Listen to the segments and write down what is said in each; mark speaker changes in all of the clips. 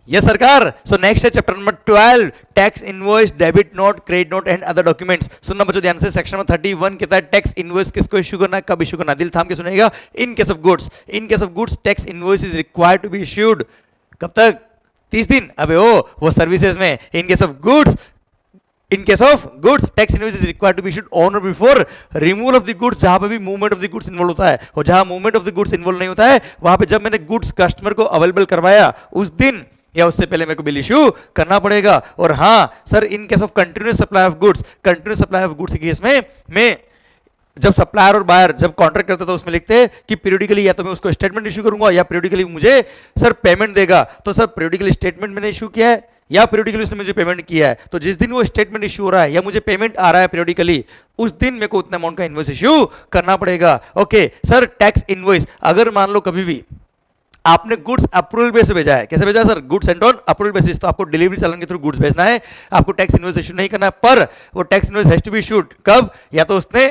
Speaker 1: Yes सरकार. So next है chapter number 12, tax invoice, debit note, credit note and other documents. सुनना बच्चों ध्यान से. सेक्शन नंबर 31 कहता है टैक्स इनवॉइस किसको इश्यू करना है, कब इश्यू करना है. दिल थाम के सुनिएगा. In case of goods, in case of goods tax invoice is required to be issued. कब तक? 30 दिन. अबे वो सर्विसेज में. In case of goods, in case of goods tax invoice is required to be issued on or before removal of the goods. जहां पे भी movement of the goods involve होता है, और जहां movement of the goods involve नहीं होता है, वहां पे जब मैंने गुड्स कस्टमर को अवेलेबल करवाया उस दिन या उससे पहले मेरे को बिल इश्यू करना पड़ेगा. और हाँ sir, in case of continuous supply of goods, continuous supply of goods के केस में मैं जब सप्लायर और बायर जब कॉन्ट्रैक्ट करता था उसमें लिखते हैं कि पीरियडिकली या तो मैं उसको स्टेटमेंट इश्यू करूंगा या पीरियडिकली मुझे सर पेमेंट देगा. तो सर पीरियडिकली स्टेटमेंट मैंने इश्यू किया है या पीरियडिकली उसने मुझे पेमेंट किया है, तो जिस दिन वो स्टेटमेंट इश्यू हो रहा है या मुझे पेमेंट आ रहा है पीरियडिकली, उस दिन मेरे को उतना अमाउंट का इनवॉइस इश्यू करना पड़ेगा. ओके सर, टैक्स इनवॉइस अगर मान लो कभी भी आपने गुड्स अप्रूवल बेस पे भेजा है. कैसे भेजा है sir? Goods Saint on approval basis. तो आपको डिलीवरी चलन के थ्रू गुड्स भेजना है, आपको टैक्स इनवॉइस इश्यू नहीं करना है. पर वो tax invoice has to be issued कब? या तो उसने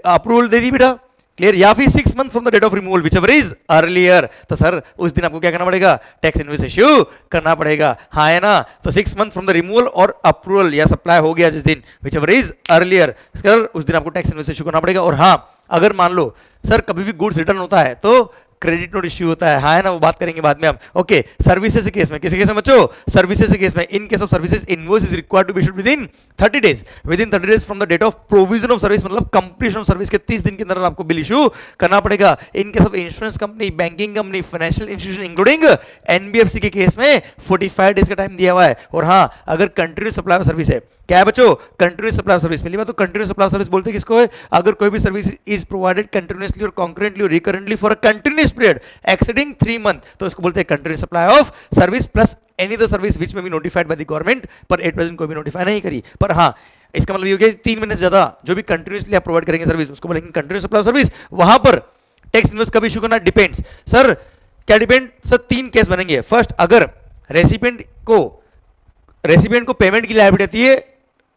Speaker 1: अप्रूवल दे दी बेटा, क्लियर, या फिर 6 month from the date of removal whichever is earlier. तो सर उस दिन आपको क्या करना पड़ेगा? टैक्स इनवॉइस इश्यू करना पड़ेगा. हाँ है ना? तो 6 मंथ फ्रॉम द रिमूवल और अप्रूवल या सप्लाई हो गया जिस दिन which ever is earlier, sir उस दिन आपको टैक्स इनवॉइस इश्यू करना पड़ेगा. और हाँ, अगर मान लो सर कभी भी गुड्स रिटर्न होता है तो क्रेडिट नोट इश्यू होता है. हाँ है ना? वो बात करेंगे बाद में हम. ओके, सर्विसेज के केस में, किसी केस में बच्चों? सर्विसेज के केस में, in case of services invoice is required to be issued within 30 days, within 30 days from the date of provision of service, मतलब कंप्लीशन ऑफ सर्विस के 30 दिन के अंदर आपको बिल इशू करना पड़ेगा. इन case of insurance company, banking company, financial institution including NBFC के case में 45 डेज का टाइम दिया हुआ है. और हाँ, अगर कंटिन्यूस सप्लाई ऑफ सर्विस है, क्या है बच्चों? Continuous supply of service. पहली बात तो कंटिन्यूस सप्लाई ऑफ सर्विस बोलते हैं किसको है? अगर कोई भी सर्विस इज प्रोवाइडेड कंटिन्यूसली और कॉन्करेंटली और recurrently for a continuous period exceeding 3 month, तो इसको बोलते हैं continuous supply of service plus any other service which में be notified by the government, पर एट प्रेजेंट कोई भी नोटिफाई नहीं करी. पर हाँ, इसका मतलब ये हो गया 3 महीने से ज्यादा जो भी कंटिन्यूसली आप प्रोवाइड करेंगे सर्विस, उसको बोलेंगे कंटिन्यूस सप्लाई ऑफ सर्विस. वहां पर टैक्स इनवॉइस कब इशू करना? डिपेंड्स. सर क्या डिपेंड? सर 3 केस बनेंगे. फर्स्ट, अगर रेसिपिएंट को पेमेंट की लायबिलिटी आती है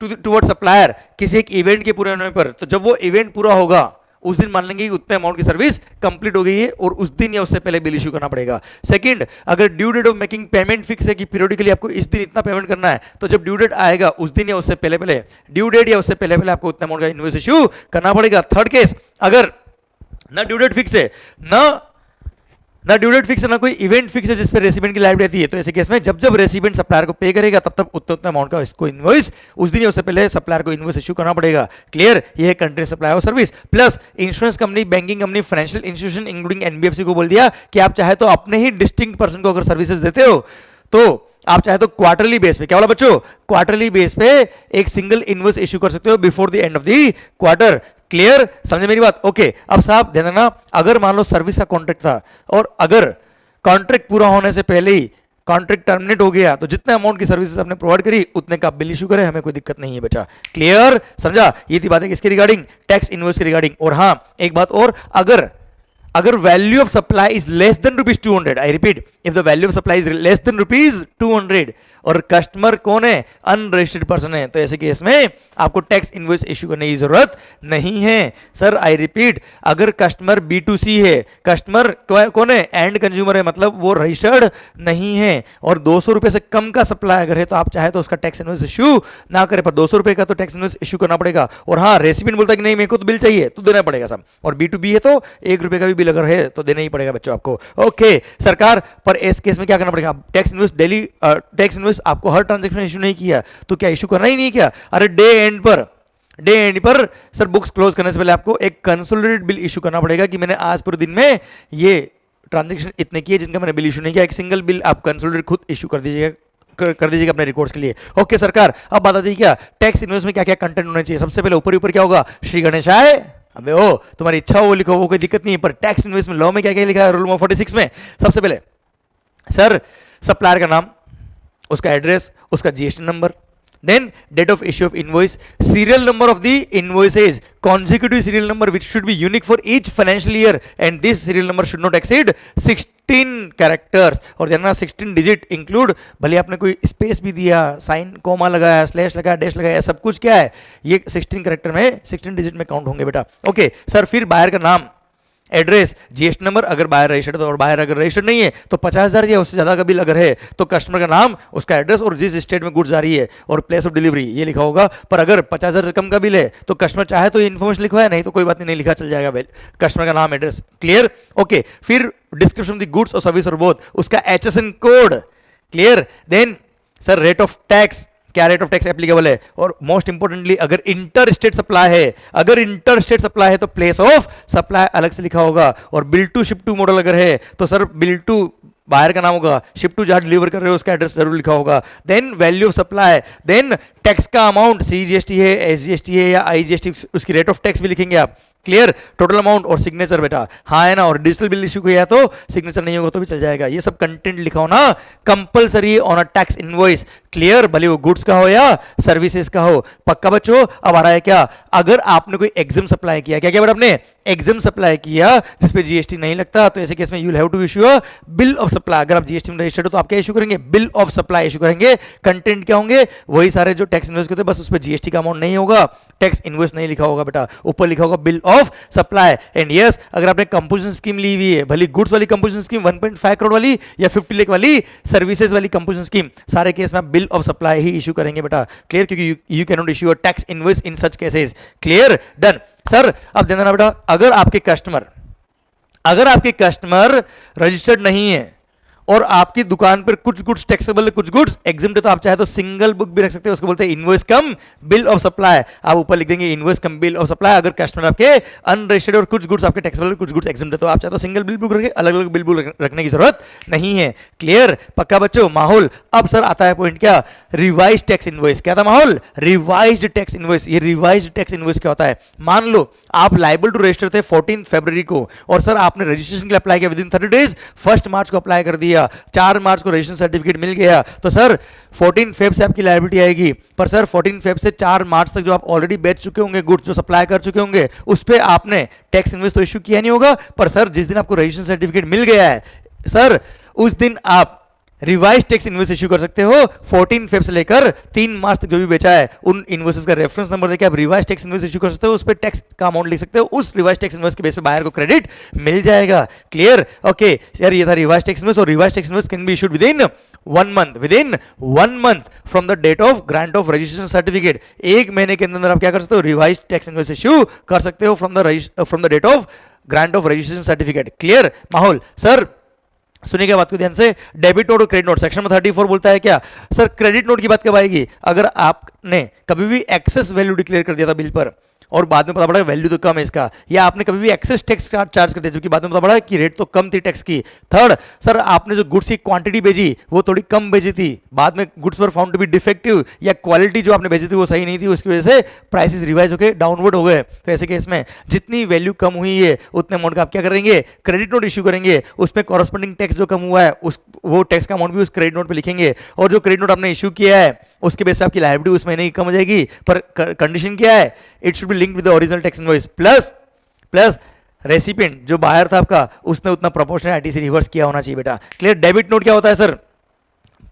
Speaker 1: टुवर्ड सप्लायर किसी एक इवेंट के पूरे होने पर, तो जब वो इवेंट पूरा होगा उस दिन मान लेंगे कि उतने अमाउंट की सर्विस कंप्लीट हो गई है और उस दिन या उससे पहले बिल इशू करना पड़ेगा. सेकंड, अगर due date of making payment fix है कि पीरियडिकली आपको इस दिन इतना पेमेंट करना है, तो जब ड्यू डेट आएगा उस दिन या उससे पहले ड्यू डेट या उससे पहले आपको उतना अमाउंट का इनवॉइस इशू करना पड़ेगा. थर्ड केस, अगर ना ड्यू डेट फिक्स है, ना ड्यू डेट फिक्स है, ना कोई इवेंट फिक्स है जिस पर रेसिपिएंट की लायबिलिटी आती है, तो ऐसे केस में जब रेसिपिएंट सप्लायर को पे करेगा तब तक उतना अमाउंट का इसको इनवॉइस उस दिन या उससे पहले सप्लायर को इनवॉइस इशू करना पड़ेगा. क्लियर? ये है continuous supply of service. Plus insurance company, banking company, financial institution including NBFC को बोल दिया कि आप चाहे तो अपने ही डिस्टिंक्ट पर्सन को अगर सर्विसेज देते हो तो आप चाहे तो क्वार्टरली बेस पे, क्या बोला बच्चों? क्वार्टरली बेस पे एक सिंगल इनवॉइस इशू कर सकते हो before the end of the quarter. Clear? समझे मेरी बात? ओके, अब साहब ध्यान देना, अगर मान लो सर्विस का कॉन्ट्रैक्ट था और अगर कॉन्ट्रैक्ट पूरा होने से पहले ही कॉन्ट्रैक्ट टर्मिनेट हो गया, तो जितने अमाउंट की सर्विसेज आपने प्रोवाइड करी उतने का बिल इशू करे, हमें कोई दिक्कत नहीं है बेटा. क्लियर? समझा? ये थी बातें किसके रिगार्डिंग? टैक्स इनवॉइस के रिगार्डिंग. और हाँ, एक बात और, अगर value of supply is less than ₹200, I repeat, if the value of supply is less than ₹200 और कस्टमर कौन है? अनरजिस्टर्ड पर्सन है, तो ऐसे केस में आपको टैक्स इनवॉइस इशू करने की जरूरत नहीं है. सर आई रिपीट, अगर कस्टमर B2C है, कस्टमर कौन है? एंड कंज्यूमर है, मतलब वो रजिस्टर्ड नहीं है और 200 रुपए से कम का सप्लाई अगर है तो आप चाहे तो उसका टैक्स इनवॉइस इशू ना करें, पर 200 रुपए का तो टैक्स इनवॉइस इशू करना पड़ेगा. और हाँ, रेसिपिएंट बोलता है कि नहीं मेरे को तो बिल चाहिए, तो देना पड़ेगा सब. और B2B है तो ₹1 का भी बिल अगर है तो देना ही पड़ेगा बच्चों आपको. ओके सरकार, पर इस केस में क्या करना पड़ेगा? Tax invoice daily tax invoice आपको हर ट्रांजैक्शन इशू नहीं किया तो क्या इशू करना ही नहीं किया? अरे डे एंड पर सर बुक्स क्लोज करने से पहले आपको एक कंसोलिडेटेड बिल इशू करना पड़ेगा कि मैंने आज पूरे दिन में ये ट्रांजैक्शन इतने किए जिनका मैंने बिल इशू नहीं किया. एक सिंगल बिल आप कंसोलिडेटेड खुद इशू कर दीजिएगा अपने रिकॉर्ड्स के लिए. ओके सरकार, अब बता दीजिए क्या टैक्स इनवॉइस में क्या क्या कंटेंट होना चाहिए? सबसे पहले ऊपर क्या होगा? श्री गणेशाय. अबे ओ, तुम्हारी इच्छा हो वो लिखो, वो कोई दिक्कत नहीं है, पर टैक्स इनवॉइस में लॉ में क्या क्या लिखा है? रूल नंबर 46 में सबसे पहले सर सप्लायर का नाम, उसका एड्रेस, उसका GST number, then date of issue of invoice, serial number of the invoices, consecutive serial number which should be unique for each financial year and this serial number should not exceed 16 characters. और ध्यान रखना 16 digit include, भले आपने कोई space भी दिया, sign coma लगाया, slash लगाया, डैश लगाया, सब कुछ क्या है? ये 16 कैरेक्टर में 16 डिजिट में काउंट होंगे बेटा. ओके सर, फिर बायर का नाम, एड्रेस, जीएसटी नंबर अगर बाहर रजिस्टर्ड और बाहर अगर रजिस्टर्ड नहीं है तो 50,000 या उससे ज्यादा का बिल अगर है तो कस्टमर का नाम, उसका एड्रेस और जिस स्टेट में गुड्स जा रही है और प्लेस ऑफ डिलीवरी ये लिखा होगा। पर अगर 50,000 से कम का बिल है तो कस्टमर चाहे तो ये इन्फॉर्मेशन लिखवाया, नहीं तो कोई बात नहीं लिखा, चल जाएगा बिल, कस्टमर का नाम एड्रेस। क्लियर? ओके, फिर डिस्क्रिप्शन द गुड्स और सर्विस और बोथ, उसका HSN code. Clear? Then sir rate of tax, क्या रेट ऑफ टैक्स एप्लीकेबल है, और मोस्ट इंपोर्टेंटली अगर इंटर स्टेट सप्लाई है, अगर इंटर स्टेट सप्लाई है तो प्लेस ऑफ सप्लाई अलग से लिखा होगा। और bill to ship to model अगर है तो सर बिल टू बाहर का नाम होगा, शिप टू जहां डिलीवर कर रहे हो उसका एड्रेस जरूर लिखा होगा। Then value of supply, then tax का अमाउंट, CGST है, SGST है या IGST, उसकी रेट ऑफ टैक्स भी लिखेंगे आप। क्लियर? टोटल अमाउंट और सिग्नेचर बेटा, हाँ है ना, और डिजिटल बिल इशू किया तो सिग्नेचर नहीं होगा तो भी चल जाएगा। ये सब कंटेंट लिखा हो ना compulsory on a tax invoice. Clear? भले वो गुड्स का हो या सर्विसेज का हो। पक्का बच्चों? अब आ रहा है क्या, अगर आपने कोई एग्जाम सप्लाई किया, क्या क्या बेटा आपने एग्जाम सप्लाई किया जिसपे GST नहीं लगता, तो ऐसे केस में you will have to issue a bill of supply. अगर आप GST में रजिस्टर्ड हो तो आप क्या इशू करेंगे, बिल ऑफ सप्लाई इशू करेंगे। कंटेंट क्या होंगे, वही सारे जो टैक्स इनवॉइस के होते हैं, बस उस पर GST का अमाउंट नहीं होगा, टैक्स इनवॉइस नहीं लिखा होगा बेटा, ऊपर लिखा होगा bill of supply. And yes, अगर आपने कंपोजिशन स्कीम ली हुई है, भली गुड्स वाली कंपोजिशन स्कीम 1.5 करोड़ वाली या 50 लाख वाली सर्विसेज वाली कंपोजिशन स्कीम, सारे केस में आप bill of supply he issue करेंगे बेटा। क्लियर? क्योंकि you can not issue a tax invoice in such cases. Clear? Done. Sir अब ध्यान देना बेटा, अगर आपके कस्टमर रजिस्टर्ड नहीं है और आपकी दुकान पर कुछ गुड्स टैक्सेबल है, कुछ गुड्स एग्जिम्प्ट है, तो आप चाहे तो सिंगल बुक भी रख सकते हैं, उसको बोलते हैं invoice cum bill of supply. आप ऊपर लिख देंगे invoice cum bill of supply. अगर कस्टमर आपके अनरजिस्टर्ड और कुछ गुड्स आपके टैक्सेबल, कुछ गुड्स एग्जिम्प्ट है, तो आप चाहे तो सिंगल बिल बुक रखें, अलग अलग बिल बुक रखने की जरूरत नहीं है। क्लियर? पक्का बच्चों? माहौल। अब सर आता है पॉइंट क्या, रिवाइज टैक्स इनवॉइस। क्या था माहौल? Revised tax invoice. ये रिवाइज्ड टैक्स इनवॉइस क्या होता है, मान लो आप लाइबल टू रजिस्टर थे 14 फरवरी को और सर आपने रजिस्ट्रेशन के लिए अप्लाई किया विदिन 30 डेज, 1 मार्च को अप्लाई कर दिया, 4 मार्च को रजिस्ट्रेशन सर्टिफिकेट मिल गया, तो सर 14 फेब से आपकी लायबिलिटी आएगी। पर सर 14 फेब से 4 मार्च तक जो आप ऑलरेडी बेच चुके होंगे, गुड्स जो सप्लाई कर चुके होंगे, उस पे आपने टैक्स इनवॉइस तो इशू किया नहीं होगा। पर सर जिस दिन आपको रजिस्ट्रेशन सर्टिफिकेट मिल गया है सर, उस दिन आप रिवाइज टैक्स इनवॉइस इशू कर सकते हो। 14 फेब से लेकर 3 मार्च तक जो भी बेचा है उन इनवॉइसेस का रेफरेंस नंबर देके आप रिवाइज टैक्स इनवॉइस इशू कर सकते हो, उस पे टैक्स का अमाउंट लिख सकते हो, उस रिवाइज टैक्स इनवॉइस के बेस पे बायर को क्रेडिट मिल जाएगा। क्लियर? ओके यार, ये था रिवाइज टैक्स इनवॉइस। और revise tax invoice can be issued within 1 month from the date of grant of registration certificate. 1 महीने के अंदर आप क्या कर सकते हो, रिवाइज टैक्स इनवॉइस इशू कर सकते हो from the date of grant of registration certificate. Clear? माहौल। सर सुनिएगा बात को ध्यान से, डेबिट नोट और क्रेडिट नोट सेक्शन में 34 बोलता है क्या, सर क्रेडिट नोट की बात कब आएगी, अगर आपने कभी भी एक्सेस वैल्यू डिक्लेयर कर दिया था बिल पर और बाद में पता पड़ा वैल्यू तो कम है इसका, या आपने कभी भी एक्सेस टैक्स चार्ज कर दिया जबकि बाद में पता पड़ा कि रेट तो कम थी टैक्स की। थर्ड, सर आपने जो गुड्स की क्वांटिटी भेजी वो थोड़ी कम भेजी थी, बाद में goods were found to be defective, या क्वालिटी जो आपने भेजी थी वो सही नहीं थी, उसकी वजह से प्राइसेस रिवाइज होकर डाउनवर्ड हो गए। तो ऐसे केस में जितनी वैल्यू कम हुई है उतने अमाउंट का आप क्या करेंगे, क्रेडिट नोट इशू करेंगे, उसमें कॉरस्पॉन्डिंग टैक्स जो कम हुआ है वो टैक्स का अमाउंट भी उस क्रेडिट नोट पे लिखेंगे, और जो क्रेडिट नोट आपने इशू किया है उसके बेस पे आपकी लायबिलिटी उस महीने की कम हो जाएगी। पर कंडीशन क्या है, it should be linked with the original tax invoice plus recipient जो बायर था आपका उसने उतना प्रोपोर्शनल आईटीसी रिवर्स किया होना चाहिए बेटा। क्लियर? डेबिट नोट क्या होता है सर,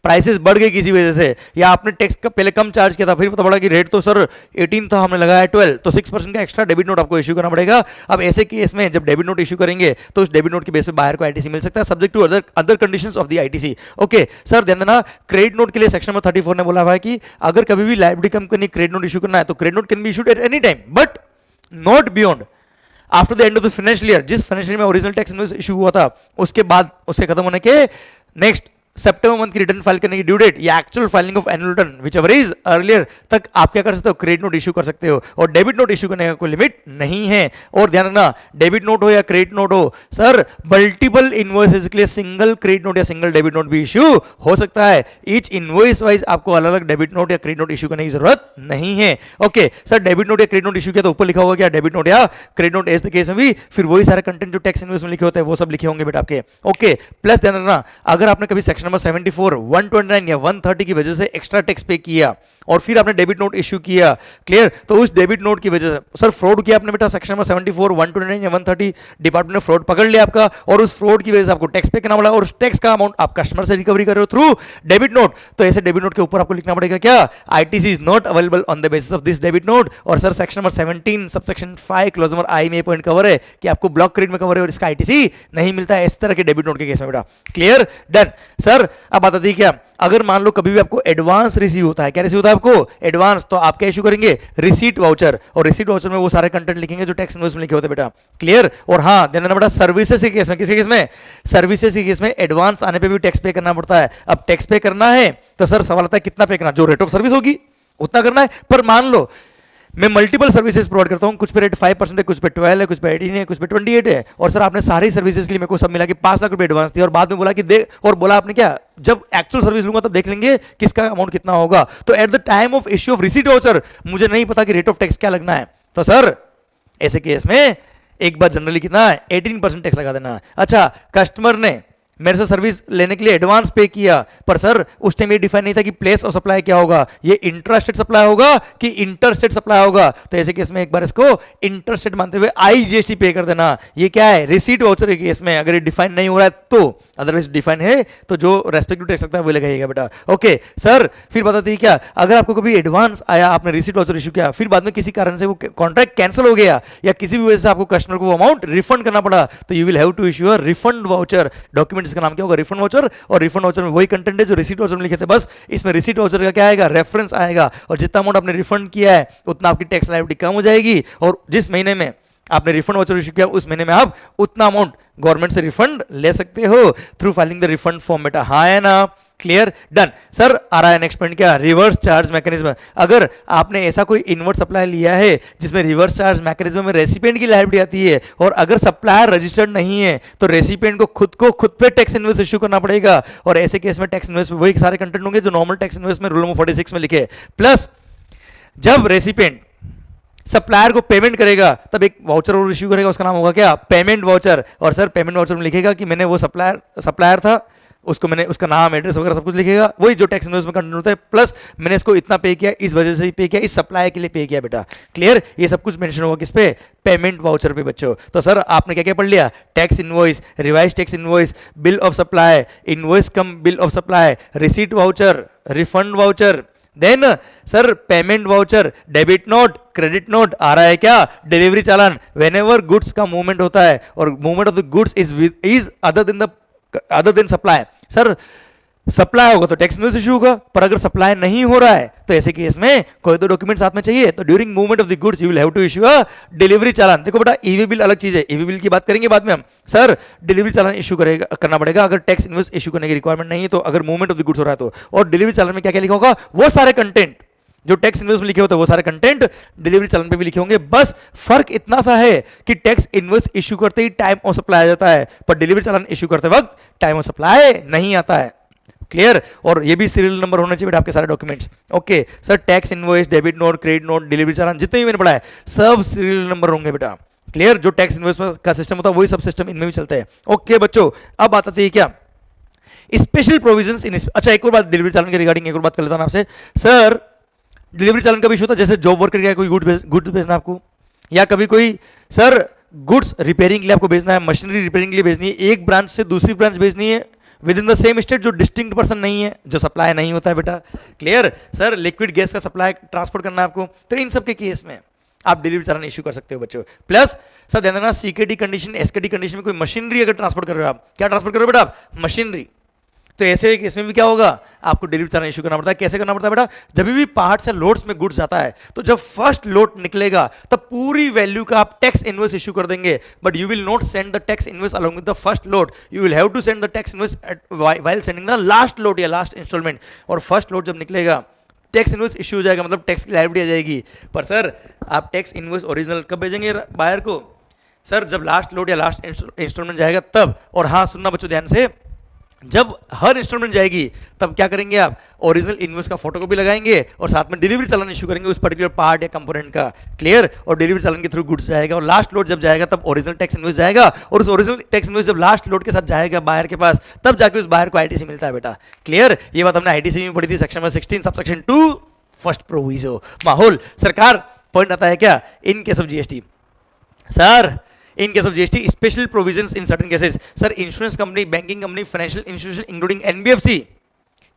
Speaker 1: प्राइसेस बढ़ गई किसी वजह से, या आपने टैक्स का पहले कम चार्ज किया था, फिर पता पड़ा कि रेट तो सर 18 था, हमने लगाया 12, तो 6% का एक्स्ट्रा डेबिट नोट आपको इशू करना पड़ेगा। अब ऐसे केस में जब डेबिट नोट इशू करेंगे तो उस डेबिट नोट के बेस पे बायर को आईटीसी मिल सकता है, subject to other conditions of the ITC. Okay sir, ध्यान देना, क्रेडिट नोट के लिए सेक्शन नंबर 34 ने बोला हुआ है कि अगर कभी भी liability company credit note issue करना है तो credit note can be issued at any time but not beyond after the end of the financial year. जिस फाइनेंशियल में ओरिजिनल टैक्स इनवॉइस इशू हुआ था उसके बाद उसके खत्म होने के नेक्स्ट सितंबर मंथ की रिटर्न फाइल करने की ड्यू डेट या actual filing of annual return which ever is earlier तक आप क्या कर सकते हो, क्रेडिट नोट इशू कर सकते हो, और डेबिट नोट इशू करने का कोई लिमिट नहीं है। और ध्यान रखना, डेबिट नोट हो या क्रेडिट नोट हो सर, मल्टीपल इनवॉइसेस के लिए सिंगल क्रेडिट नोट या सिंगल डेबिट नोट भी इशू हो सकता है। ईच इनवॉइस वाइज आपको अलग अलग डेबिट नोट या क्रेडिट नोट इशू करने की जरूरत नहीं है। ओके सर, डेबिट नोट या क्रेडिट नोट इशू किया तो ऊपर लिखा होगा क्या, डेबिट नोट या क्रेडिट नोट। ऐसे केस में भी फिर वही सारे कंटेंट जो टैक्स इनवॉइस में लिखे होते हैं वो सब लिखे होंगे बेटा आपके। ओके प्लस ध्यान रखना, अगर आपने कभी सेक्शन सेक्शन नंबर 74, 129 या 130 की वजह से एक्स्ट्रा टैक्स पे किया और फिर आपने डेबिट नोट इश्यू किया, क्लियर, तो उस डेबिट नोट की वजह से सर फ्रॉड किया आपने बेटा, सेक्शन नंबर 74, 129 या 130 डिपार्टमेंट ने फ्रॉड पकड़ लिया आपका और उस फ्रॉड की वजह से आपको टैक्स पे करना पड़ा और उस टैक्स का अमाउंट आप कस्टमर से रिकवरी कर रहे हो थ्रू डेबिट नोट। तो ऐसे डेबिट नोट के ऊपर आपको लिखना पड़ेगा क्या, ITC is not available on the basis of this debit note. और sir section number 17 subsection 5 clause number I में पॉइंट कवर है कि आपको ब्लॉक क्रेडिट में कवर है और इसका आईटीसी नहीं मिलता है इस तरह के डेबिट नोट के केस में बेटा, क्लियर, डन। सर अब बात आती है क्या, अगर मान लो कभी भी आपको एडवांस रिसीव होता है, क्या रिसीव होता है आपको एडवांस, तो आप क्या इशू करेंगे, रिसीट वाउचर, और रिसीट वाउचर में वो सारे कंटेंट लिखेंगे जो टैक्स इनवॉइस में लिखे होते हैं बेटा, क्लियर। और हाँ ध्यान देना बेटा, सर्विसेज के केस में, किसी केस में, सर्विसेज के केस में एडवांस आने पे भी टैक्स पे करना पड़ता है। अब टैक्स पे करना है तो सर सवाल आता है कितना पे करना, जो रेट ऑफ सर्विस होगी उतना करना है। पर मान लो मैं मल्टीपल सर्विसेज प्रोवाइड करता हूं, कुछ पे रेट 5% है, कुछ पे 12 है, कुछ पे 18 है, कुछ पे 28 है, और सर आपने सारी सर्विसेज के लिए मेरे को सब मिला के 5 लाख रुपए एडवांस दिया और बाद में बोला कि दे, और बोला आपने क्या, जब एक्चुअल सर्विस लूंगा तब देख लेंगे किसका अमाउंट कितना होगा। तो at the time of issue of receipt voucher मुझे नहीं पता कि रेट ऑफ टैक्स क्या लगना है, तो सर ऐसे केस में एक बार जनरली कितना है, 18% टैक्स लगा देना। अच्छा, कस्टमर ने मेरे से सर्विस लेने के लिए एडवांस पे किया, पर सर उस टाइम ये डिफाइन नहीं था कि प्लेस ऑफ सप्लाई क्या होगा, ये इंट्रास्टेट सप्लाई होगा कि इंटरस्टेट सप्लाई होगा। तो ऐसे केस में एक बार इसको इंटरस्टेट मानते हुए आईजीएसटी पे कर देना। ये क्या है, रिसीट वाउचर के केस में अगर ये डिफाइन नहीं हो रहा है तो, अदरवाइज डिफाइन है तो जो रेस्पेक्टिव टैक्स लगता है वो लगाइएगा बेटा। ओके सर, फिर बताते हैं क्या, अगर आपको कभी एडवांस आया, आपने रिसीट वाउचर इशू किया, फिर बाद में किसी कारण से वो कॉन्ट्रैक्ट कैंसिल हो गया या किसी भी वजह से आपको कस्टमर को अमाउंट रिफंड करना पड़ा, तो you will have to issue a refund voucher document. इसका नाम क्या होगा, रिफंड वाउचर। और रिफंड वाउचर में वही कंटेंट है जो रिसीट वाउचर में लिखे थे, बस इसमें रिसीट वाउचर का क्या आएगा, रेफरेंस आएगा, और जितना अमाउंट आपने रिफंड किया है उतना आपकी टैक्स लायबिलिटी कम हो जाएगी, और जिस महीने में आपने रिफंड वाउचर इशू किया उस महीने में आप उतना अमाउंट गवर्नमेंट से रिफंड ले सकते हो through filing the refund form बेटा। हाँ है ना, क्लियर, डन। सर आ रहा है नेक्स्ट पॉइंट क्या, रिवर्स चार्ज मैकेनिज्म। अगर आपने ऐसा कोई इनवर्ट सप्लाई लिया है जिसमें रिवर्स चार्ज मैकेनिज्म में रेसिपिएंट की लायबिलिटी आती है, और अगर सप्लायर रजिस्टर्ड नहीं है तो रेसिपिएंट को खुद पे टैक्स इनवॉइस इशू करना पड़ेगा, और ऐसे केस में टैक्स इनवॉइस में वही सारे कंटेंट होंगे जो नॉर्मल टैक्स इनवॉइस में रूल नंबर 46 में लिखे। प्लस जब रेसिपिएंट सप्लायर को पेमेंट करेगा तब एक वाउचर और इश्यू करेगा, उसका नाम होगा क्या, पेमेंट वाउचर। और सर पेमेंट वाउचर में लिखेगा कि मैंने वो सप्लायर था, उसको मैंने उसका नाम एड्रेस वगैरह सब कुछ लिखेगा, वही जो टैक्स इनवॉइस में कंटेंट होता है, प्लस मैंने इसको इतना पे किया, इस वजह से पे किया, इस सप्लाई के लिए पे किया बेटा, क्लियर। ये सब कुछ मेंशन होगा किस पे, पेमेंट वाउचर पे बच्चों। तो सर आपने क्या क्या पढ़ लिया, tax invoice, revise tax invoice, bill of supply, invoice cum bill of supply, receipt voucher, refund voucher, then sir payment voucher, debit note, credit note, आ रहा है क्या, डिलीवरी चालान। व्हेनेवर गुड्स का मूवमेंट होता है और movement of the goods is other than supply, sir supply होगा तो टैक्स इनवॉइस इशू होगा, पर अगर सप्लाई नहीं हो रहा है तो ऐसे केस में कोई तो डॉक्यूमेंट साथ में चाहिए, तो during movement of the goods you will have to issue a delivery challan. देखो बेटा ईवी बिल अलग चीज है, ईवी बिल की बात करेंगे बाद में हम। सर डिलीवरी चालान इशू करना पड़ेगा अगर टैक्स इनवॉइस इशू करने की रिक्वायरमेंट नहीं है, तो अगर मूवमेंट ऑफ द गुड्स हो रहा है तो। और डिलीवरी चालान में क्या क्या लिखा होगा, वो सारे कंटेंट जो टैक्स इनवॉइस में लिखे होते हैं वो सारे कंटेंट डिलीवरी चालान पे भी लिखे होंगे। बस फर्क इतना सा है कि टैक्स इनवॉइस इशू करते ही टाइम ऑफ सप्लाई आ जाता है, पर डिलीवरी चालान इशू करते वक्त टाइम ऑफ सप्लाई नहीं आता है, क्लियर। और ये भी सीरियल नंबर होने चाहिए बेटा आपके सारे documents. Okay sir, tax invoice, debit note, credit note, delivery challan जितने भी मैंने पढ़ा है सब सीरियल नंबर होंगे बेटा, क्लियर। जो टैक्स इनवॉइस का सिस्टम होता है वही सब सिस्टम इनमें भी चलते हैं। ओके बच्चों, अब बात आती है क्या, स्पेशल प्रोविजंस इन। अच्छा एक और बात डिलीवरी चालान के रिगार्डिंग एक और बात कर लेता हूं आपसे। सर डिलीवरी चालान का भी इशू होता है, जैसे जॉब वर्कर का कोई गुड्स भेजना आपको, या कभी कोई सर गुड्स रिपेयरिंग के लिए आपको भेजना है, मशीनरी रिपेयरिंग के लिए भेजनी है, एक ब्रांच से दूसरी ब्रांच भेजनी है with in the same state, जो डिस्टिंक्ट पर्सन नहीं है, जो सप्लाई नहीं होता है बेटा, क्लियर। सर लिक्विड गैस का सप्लाई ट्रांसपोर्ट करना है आपको, तो इन सब के केस में आप डिलीवरी चालान इशू कर सकते हो बच्चों। प्लस सर ध्यान देना, सीकेडी कंडीशन, एसकेडी कंडीशन में कोई मशीनरी अगर ट्रांसपोर्ट कर रहे हो आप, क्या ट्रांसपोर्ट कर रहे हो बेटा आप, मशीनरी, तो ऐसे केस में भी क्या होगा, आपको डिलीवरी चालान इशू करना पड़ता है। कैसे करना पड़ता है बेटा, जब भी पार्ट से लोड्स में गुड्स जाता है तो जब फर्स्ट लोड निकलेगा तब पूरी वैल्यू का आप टैक्स इनवॉइस इशू कर देंगे, but you will not send the tax invoice along with the first load, you will have to send the tax invoice while sending the last load या last installment. और first load जब निकलेगा tax invoice issue हो जाएगा, मतलब tax की liability आ जाएगी। पर सर आप टैक्स इनवॉइस ओरिजिनल कब भेजेंगे बायर को, सर जब लास्ट लोड या लास्ट इंस्टॉलमेंट जाएगा तब। और हाँ सुनना बच्चों ध्यान से, जब हर इंस्टॉलमेंट जाएगी तब क्या करेंगे आप, ओरिजिनल इनवॉइस का फोटोकॉपी लगाएंगे और साथ में डिलीवरी चालान इशू करेंगे उस पर्टिकुलर पार्ट या कंपोनेंट का। क्लियर? और डिलीवरी चालान के थ्रू गुड्स जाएगा और लास्ट लोड जब जाएगा तब ओरिजिनल टैक्स इनवॉइस जाएगा और उस ओरिजिनल टैक्स इनवॉइस जब लास्ट लोड के साथ जाएगा बायर के पास तब जाके उस बायर को आईटीसी मिलता है बेटा। क्लियर? ये बात हमने आईटीसी में पढ़ी थी section number 16 subsection 2 first proviso. माहौल सरकार पॉइंट आता है क्या इन case of GST? Sir in case of GST special provisions in certain cases. Sir insurance company, banking company, financial institution including NBFC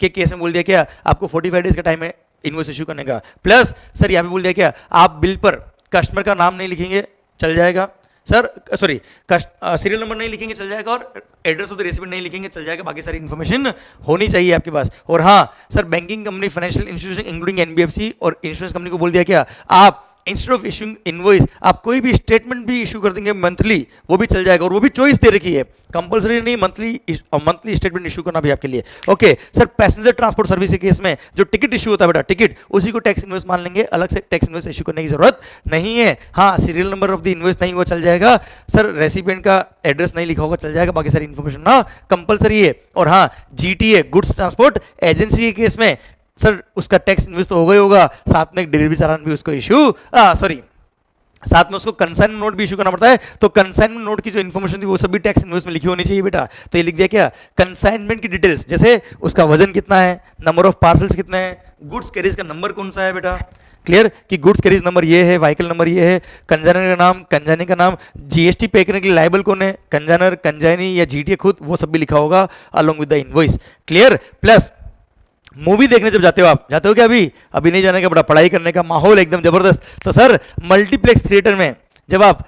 Speaker 1: के केस में बोल दिया क्या आपको 45 डेज का टाइम है इनवॉइस इशू करने का। प्लस सर यहाँ पे बोल दिया क्या आप बिल पर कस्टमर का नाम नहीं लिखेंगे चल जाएगा, सर सॉरी सीरियल नंबर नहीं लिखेंगे चल जाएगा और एड्रेस ऑफ द रेसिपिएंट नहीं लिखेंगे चल जाएगा, बाकी सारी इन्फॉर्मेशन होनी चाहिए आपके पास। और हाँ sir banking company, financial institution including NBFC और इंश्योरेंस कंपनी को बोल दिया क्या आप इंस्टेड ऑफ इशूइंग इनवॉइस आप कोई भी स्टेटमेंट भी इशू कर देंगे मंथली वो भी चल जाएगा और वो भी चॉइस दे रखी है, कंपलसरी नहीं मंथली स्टेटमेंट इशू करना भी आपके लिए। Okay sir passenger transport service के केस में जो टिकट इशू होता है बेटा टिकट उसी को टैक्स इनवॉइस मान लेंगे, अलग से टैक्स इनवॉइस इशू करने की जरूरत नहीं है। हाँ serial number of the invoice नहीं हुआ चल जाएगा, सर रेसिपिएंट का एड्रेस नहीं लिखा होगा चल जाएगा, बाकी सारी इन्फॉर्मेशन ना कंपलसरी है। और हाँ जीटीए गुड्स ट्रांसपोर्ट एजेंसी के केस में सर उसका टैक्स इनवॉइस तो होगा ही होगा, साथ में एक डिलीवरी चालान भी उसको इशू सॉरी साथ में उसको कंसाइनमेंट नोट भी इशू करना पड़ता है, तो कंसाइनमेंट नोट की जो इन्फॉर्मेशन थी वो सभी टैक्स इनवॉइस में लिखी होनी चाहिए बेटा। तो ये लिख दिया क्या कंसाइनमेंट की डिटेल्स, जैसे उसका वजन कितना है, नंबर ऑफ पार्सल्स कितने हैं, गुड्स कैरिज का नंबर कौन सा है बेटा। क्लियर कि गुड्स कैरिज नंबर ये है, व्हीकल नंबर ये है, कंजाइनर का नाम, कंजाइनी का नाम, जीएसटी पे करने के लिए लायबल कौन है, कंजाइनर, कंजाइनी या जीटीए खुद, वो सब भी लिखा होगा along with the invoice. Clear? Plus movie देखने जब जाते हो क्या अभी नहीं जाने का, बड़ा पढ़ाई करने का माहौल एकदम जबरदस्त। तो सर मल्टीप्लेक्स थिएटर में जब आप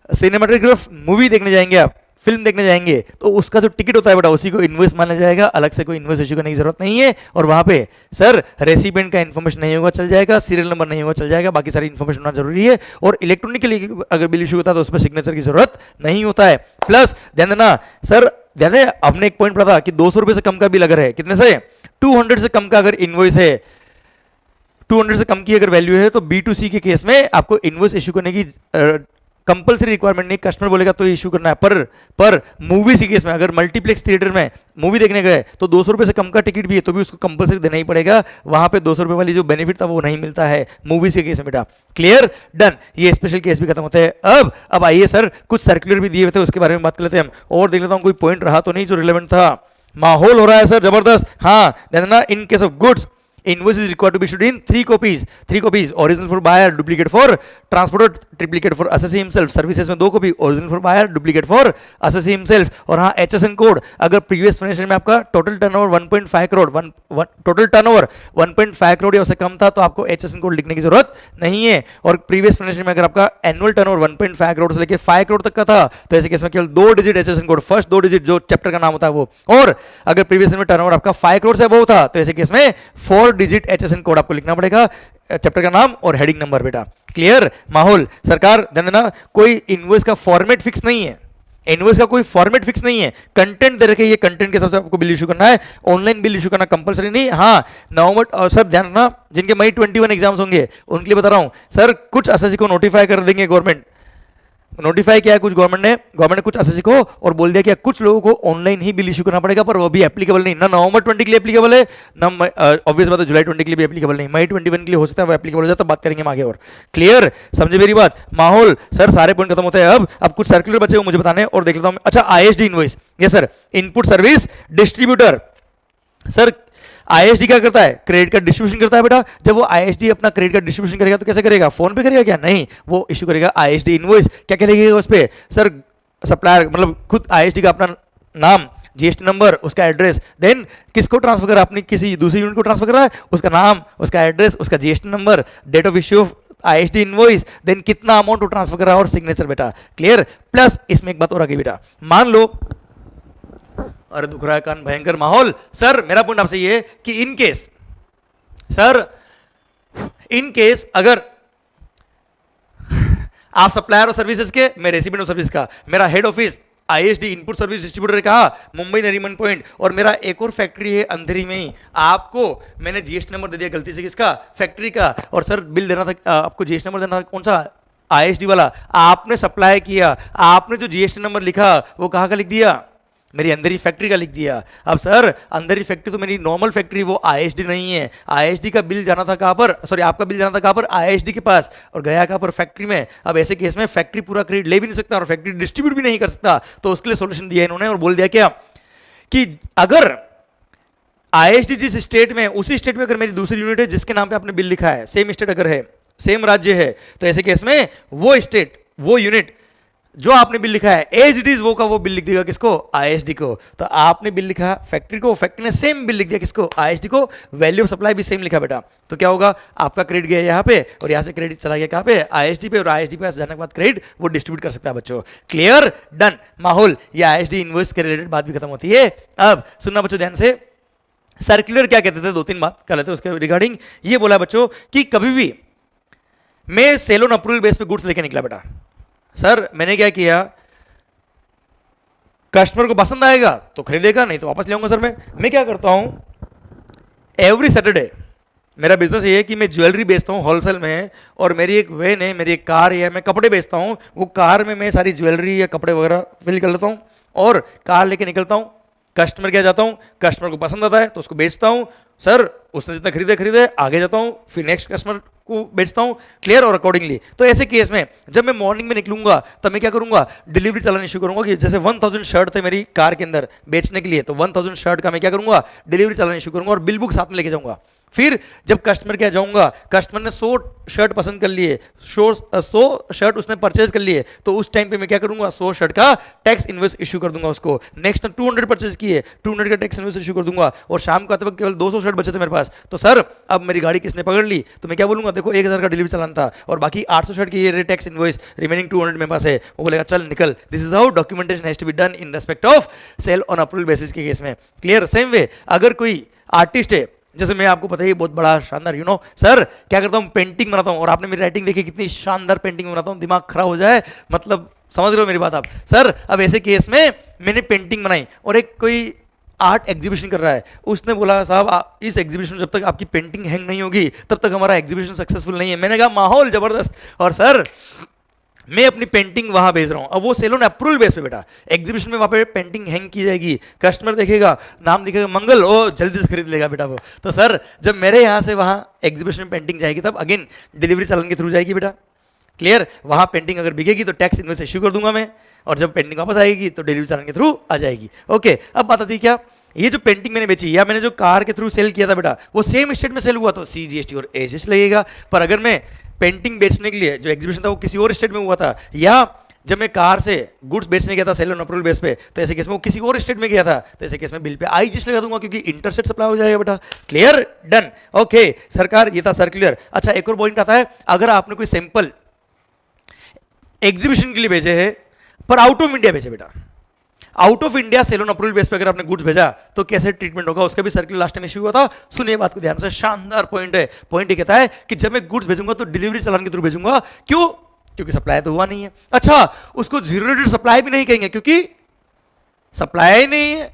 Speaker 1: सिनेमाटोग्राफ मूवी देखने जाएंगे, आप फिल्म देखने जाएंगे तो उसका जो टिकट होता है बेटा उसी को इनवॉइस माना जाएगा, अलग से कोई इनवॉइस इशू करने की जरूरत नहीं है। और वहां पे सर रेसिपिएंट का इन्फॉर्मेशन नहीं होगा चल जाएगा, सीरियल नंबर नहीं होगा चल जाएगा, बाकी सारी इन्फॉर्मेशन होना जरूरी है। और इलेक्ट्रॉनिकली अगर बिल इशू होता है तो उसमें सिग्नेचर की जरूरत नहीं होता है। प्लस ध्यान देना सर, ध्यान दें हमने एक पॉइंट पढ़ा था कि 200 रुपए से कम का बिल अगर है, कितने से 200 से कम का अगर इनवॉइस है, 200 से कम की अगर वैल्यू है तो B2C के केस में आपको इनवॉइस इशू करने की कंपलसरी रिक्वायरमेंट नहीं, कस्टमर बोलेगा तो इशू करना है। पर मूवीज के केस में अगर मल्टीप्लेक्स थिएटर में मूवी देखने गए तो 200 रुपए से कम का टिकट भी है तो भी उसको कंपलसरी देना ही पड़ेगा, वहां पे 200 रुपए वाली जो बेनिफिट था वो नहीं मिलता है मूवीज के केस में बेटा। क्लियर? डन। ये स्पेशल केस भी खत्म होते हैं। अब आइए सर कुछ सर्कुलर भी दिए हुए थे उसके बारे में बात कर लेते हैं हम, और देख लेता हूँ कोई पॉइंट रहा तो नहीं जो रिलेवेंट था। माहौल हो रहा है सर जबरदस्त। हाँ देना इन case of goods invoice is required to be issued in 3 copies, original for buyer, duplicate for transporter, triplicate for assessee himself। Services में 2 copy, original for buyer, duplicate for assessee himself। और हाँ HSN code अगर previous financial में आपका total turnover 1.5 crore total turnover 1.5 crore या उससे कम था तो आपको HSN कोड लिखने की जरूरत नहीं है। और प्रीवियस फाइनेंशियल में अगर आपका एनुअल टर्नओवर 1.5 करोड़ से लेकर 5 करोड़ तक का था तो ऐसे केस में केवल 2 digit HSN code, first 2 digit जो चैप्टर का नाम होता है वो। और अगर प्रीवियस में टर्नओवर आपका 5 करोड़ से अबव था तो ऐसे केस में 4 डिजिट HSN कोड आपको लिखना पड़ेगा, चैप्टर का नाम और हेडिंग नंबर बेटा। क्लियर? माहौल सरकार ध्यान देना, कोई इनवॉइस का फॉर्मेट फिक्स नहीं है, इनवॉइस का कोई फॉर्मेट फिक्स नहीं है, कंटेंट दे रखे, ये कंटेंट के हिसाब से आपको बिल इशू करना है, ऑनलाइन बिल इशू करना कंपलसरी नहीं। हाँ नवंबर सर ध्यान रखना जिनके मई 21 एग्जाम्स होंगे उनके लिए बता रहा हूं सर, कुछ एसएससी को नोटिफाई कर देंगे गवर्नमेंट, नोटिफाई किया है कुछ गवर्नमेंट ने कुछ एसएससी को और बोल दिया कि कुछ लोगों को ऑनलाइन ही बिल इशू करना पड़ेगा, पर वो भी एप्लीकेबल नहीं, ना नवंबर 20 के लिए एप्लीकेबल है ना ऑब्वियस बात है जुलाई 20 के लिए भी एप्लीकेबल नहीं, मई 21 के लिए हो सकता है वो एप्लीकेबल हो जाए तो बात करेंगे हम आगे। और क्लियर? समझे मेरी बात? माहौल सर सारे पॉइंट खत्म होते हैं। अब कुछ सर्कुलर बचे हुए मुझे बताने और देख लेता हूं। अच्छा ISD invoice, yes sir, input service distributor. Sir ISD क्या करता है? क्रेडिट कार्ड डिस्ट्रीब्यूशन करता है बेटा। जब वो ISD अपना क्रेडिट कार्ड डिस्ट्रीब्यूशन करेगा तो कैसे करेगा? फोन पे करेगा क्या? नहीं, वो इशू करेगा ISD इनवॉइस। क्या क्या लिखेगा उस पे? सर सप्लायर मतलब खुद ISD का अपना नाम, GST नंबर, उसका एड्रेस, देन किसको ट्रांसफर करा, अपनी किसी दूसरी यूनिट को ट्रांसफर करा है, उसका नाम, उसका एड्रेस, उसका GST number, date of issue of ISD invoice, then कितना अमाउंट ट्रांसफर करा और सिग्नेचर बेटा। क्लियर? प्लस इसमें एक बात और आ गई बेटा, मान लो अरे दुख रहा है कान, भयंकर माहौल। सर मेरा पॉइंट आपसे ये कि इन केस अगर आप सप्लायर और सर्विसेज के, मैं रेसिपिएंट और सर्विस का, मेरा head office ISD input service distributor कहा मुंबई नरीमन पॉइंट, और मेरा एक और फैक्ट्री है अंधेरी में ही, आपको मैंने GST नंबर दे दिया गलती से, किसका? फैक्ट्री का, और सर बिल देना था आपको, GST नंबर देना था कौन सा? ISD वाला। आपने सप्लाई किया, आपने जो GST नंबर लिखा वो कहाँ का लिख दिया? मेरी अंदर ही फैक्ट्री का लिख दिया। अब सर अंदर ही फैक्ट्री तो मेरी नॉर्मल फैक्ट्री, वो आईएसडी नहीं है। आईएसडी का बिल जाना था कहाँ पर, सॉरी आपका बिल जाना था कहाँ पर, आईएसडी के पास, और गया कहाँ पर, फैक्ट्री में। अब ऐसे केस में फैक्ट्री पूरा क्रेडिट ले भी नहीं सकता और फैक्ट्री डिस्ट्रीब्यूट भी नहीं कर सकता। तो उसके लिए सोल्यूशन दिया इन्होंने और बोल दिया क्या कि अगर आईएसडी जिस स्टेट में, उसी स्टेट में अगर मेरी दूसरी यूनिट है जिसके नाम पे आपने बिल लिखा है, सेम स्टेट अगर है, सेम राज्य है, तो ऐसे केस में वो स्टेट, वो यूनिट जो आपने बिल लिखा है एज इट इज वो का वो बिल लिख देगा किसको, आईएसडी को। तो आपने बिल लिखा फैक्ट्री को, फैक्ट्री ने सेम बिल लिख दिया किसको, आईएसडी को। वैल्यू ऑफ सप्लाई भी सेम लिखा बेटा। तो क्या होगा, आपका क्रेडिट गया यहाँ पे और यहाँ से क्रेडिट चला गया कहाँ पे, आईएसडी पे, और आईएसडी पे जाने के बाद क्रेडिट वो डिस्ट्रीब्यूट कर सकता है बच्चों। Clear, done. माहौल, ये आईएसडी इनवॉइस के रिलेटेड बात भी खत्म होती है। अब सुनना बच्चों ध्यान से, सर्कुलर क्या कहते थे, 2-3 बात कर लेते हैं उसके रिगार्डिंग। ये बोला बच्चों कि कभी भी मैं सेल ऑन अप्रूवल बेस पे गुड्स लेके निकला बेटा, सर मैंने क्या किया, कस्टमर को पसंद आएगा तो खरीदेगा, नहीं तो वापस ले आऊंगा। सर मैं क्या करता हूं, एवरी सैटरडे मेरा बिजनेस ये है कि मैं ज्वेलरी बेचता हूँ होलसेल में, और मेरी एक वैन है, मेरी एक कार है, मैं कपड़े बेचता हूँ, वो कार में मैं सारी ज्वेलरी या कपड़े वगैरह फिल कर लेता हूँ और कार लेके निकलता हूँ। कस्टमर क्या जाता हूँ, कस्टमर को पसंद आता है तो उसको बेचता हूँ। सर उसने जितना खरीदे आगे जाता हूँ, फिर नेक्स्ट कस्टमर को बेचता हूँ। क्लियर, और अकॉर्डिंगली। तो ऐसे केस में जब मैं मॉर्निंग में निकलूंगा तब मैं क्या करूंगा, डिलीवरी चलानी शुरू करूंगा। कि जैसे 1000 शर्ट थे मेरी कार के अंदर बेचने के लिए, तो 1000 शर्ट का मैं क्या करूंगा, डिलीवरी चलानी शुरू करूंगा और बिल बुक साथ में लेके जाऊंगा। फिर जब कस्टमर क्या जाऊंगा, कस्टमर ने 100 शर्ट पसंद कर लिए, 100 शर्ट उसने परचेज कर लिए, तो उस टाइम पे मैं क्या करूंगा, 100 शर्ट का टैक्स इन्वॉइस इशू कर दूंगा उसको। नेक्स्ट 200 परचेज किए, 200 का टैक्स इन्वॉइस इशू कर दूंगा। और शाम को आते वक्त केवल 200 शर्ट बचे थे मेरे पास, तो सर अब मेरी गाड़ी किसने पकड़ ली, तो मैं क्या बोलूंगा, देखो 1000 का डिलीवरी चलाना था और बाकी 800 शर्ट की ये टैक्स इन्वॉइस, रिमेनिंग 200 मेरे पास है। वो बोलेगा चल निकल। This is how documentation has to be done in respect of sale on approval basis के केस में। क्लियर। सेम वे अगर कोई आर्टिस्ट है, जैसे मैं आपको पता है बहुत बड़ा शानदार सर क्या करता हूँ, पेंटिंग बनाता हूँ, और आपने मेरी राइटिंग देखी कितनी शानदार पेंटिंग बनाता हूँ, दिमाग खराब हो जाए, मतलब समझ रहे हो मेरी बात आप। सर अब ऐसे केस में मैंने पेंटिंग बनाई और एक कोई आर्ट एग्जीबिशन कर रहा है, उसने बोला साहब इस एग्जीबिशन में जब तक आपकी पेंटिंग हैंग नहीं होगी तब तक हमारा एग्जीबिशन सक्सेसफुल नहीं है। मैंने कहा माहौल जबरदस्त, और सर मैं अपनी पेंटिंग वहां भेज रहा हूं। अब वो सेल ऑन अप्रूवल बेस पे बेटा, एग्जीबिशन में वहां पे पेंटिंग हैंग की जाएगी, कस्टमर देखेगा, नाम दिखेगा मंगल, ओ जल्दी से खरीद लेगा बेटा वो। तो सर जब मेरे यहां से वहां एग्जीबिशन में पेंटिंग जाएगी तब अगेन डिलीवरी चालान के थ्रू जाएगी बेटा। क्लियर। वहां पेंटिंग अगर बिकेगी तो टैक्स इन्वॉइस इश्यू कर दूंगा मैं, और जब पेंटिंग वापस आएगी तो डिलीवरी चालान के थ्रू आ जाएगी। ओके, अब बात आती है क्या, ये जो पेंटिंग मैंने बेची या मैंने जो कार के थ्रू सेल किया था बेटा, वो सेम स्टेट में सेल हुआ तो CGST और AGST लगेगा। पर अगर मैं पेंटिंग बेचने के लिए जो एग्जीबिशन था वो किसी और स्टेट में हुआ था, या जब मैं कार से गुड्स बेचने गया था सेल ऑन अप्रूवल बेस पे, तो ऐसे केस में वो किसी और स्टेट में गया था, तो ऐसे केस में बिल पे IGST लगा दूंगा क्योंकि इंटरस्टेट सप्लाई हो जाएगा बेटा। Clear, done. ओके सरकार, ये था सर्कुलर। अच्छा एक और पॉइंट आता है, अगर आपने कोई सैंपल एग्जीबिशन के लिए भेजे है पर आउट ऑफ इंडिया भेजे बेटा, out of India sale on approval base पे अगर आपने गुड्स भेजा तो कैसे ट्रीटमेंट होगा, उसका भी सर्कुलर लास्ट टाइम इशू हुआ था। सुनिए बात को ध्यान से, शानदार पॉइंट है। पॉइंट ये कहता है कि जब मैं गुड्स भेजूंगा तो डिलीवरी चालान के थ्रू भेजूंगा। क्यों? क्योंकि सप्लाई तो हुआ नहीं है। अच्छा उसको जीरो रेटेड सप्लाई भी नहीं कहेंगे क्योंकि सप्लाई नहीं है।